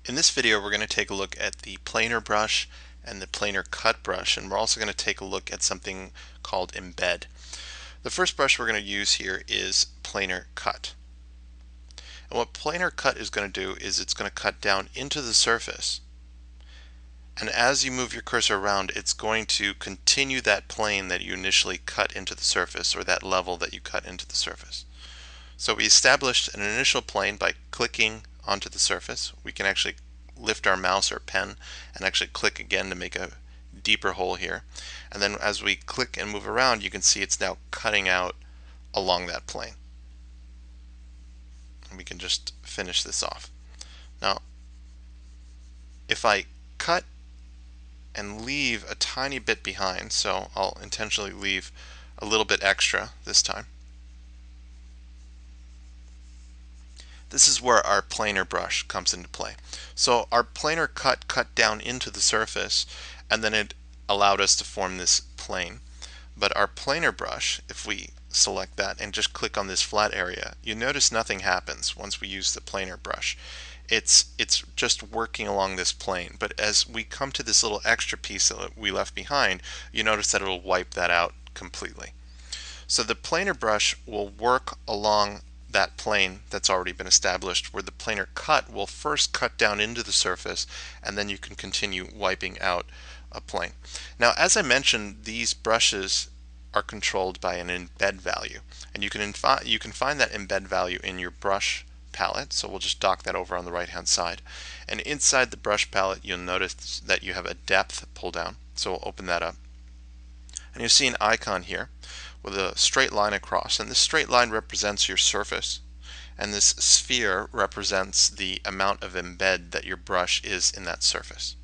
In this video we're going to take a look at the planar brush and the planar cut brush, and we're also going to take a look at something called embed. The first brush we're going to use here is planar cut. And what planar cut is going to do is it's going to cut down into the surface, and as you move your cursor around it's going to continue that plane that you initially cut into the surface, or that level that you cut into the surface. So we established an initial plane by clicking onto the surface. We can actually lift our mouse or pen and actually click again to make a deeper hole here. And then as we click and move around, you can see it's now cutting out along that plane. And we can just finish this off. Now, if I cut and leave a tiny bit behind, so I'll intentionally leave a little bit extra this time, this is where our planar brush comes into play. So our planar cut down into the surface, and then it allowed us to form this plane. But our planar brush, if we select that and just click on this flat area, you notice nothing happens once we use the planar brush. It's just working along this plane. But as we come to this little extra piece that we left behind, you notice that it'll wipe that out completely. So the planar brush will work along that plane that's already been established, where the planar cut will first cut down into the surface, and then you can continue wiping out a plane. Now, as I mentioned, these brushes are controlled by an embed value, and you can find that embed value in your brush palette. So we'll just dock that over on the right hand side, and inside the brush palette you'll notice that you have a depth pull down. So we'll open that up, and you'll see an icon here with a straight line across, and this straight line represents your surface, and this sphere represents the amount of embed that your brush is in that surface.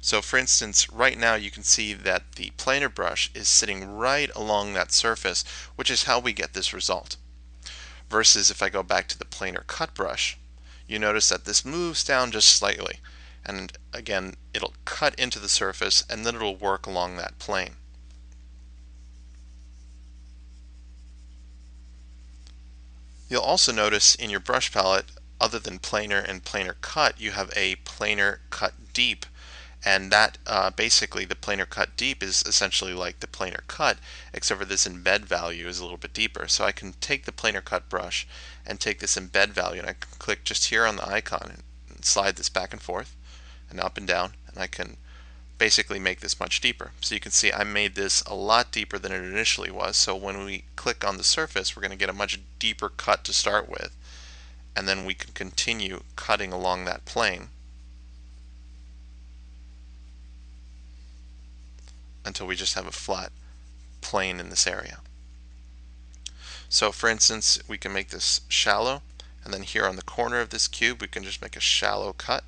So for instance, right now you can see that the planar brush is sitting right along that surface, which is how we get this result. Versus if I go back to the planar cut brush, you notice that this moves down just slightly, and again it'll cut into the surface and then it'll work along that plane. You'll also notice in your brush palette, other than planar and planar cut, you have a planar cut deep, and that basically the planar cut deep is essentially like the planar cut, except for this embed value is a little bit deeper. So I can take the planar cut brush and take this embed value, and I can click just here on the icon and slide this back and forth and up and down, and I can basically make this much deeper. So you can see I made this a lot deeper than it initially was. So when we click on the surface, we're going to get a much deeper cut to start with, and then we can continue cutting along that plane until we just have a flat plane in this area. So for instance, we can make this shallow, and then here on the corner of this cube we can just make a shallow cut.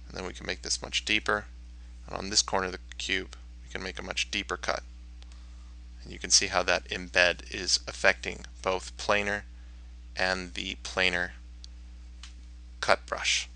And then we can make this much deeper, and on this corner of the cube we can make a much deeper cut. And you can see how that embed is affecting both planar and the planar cut brush.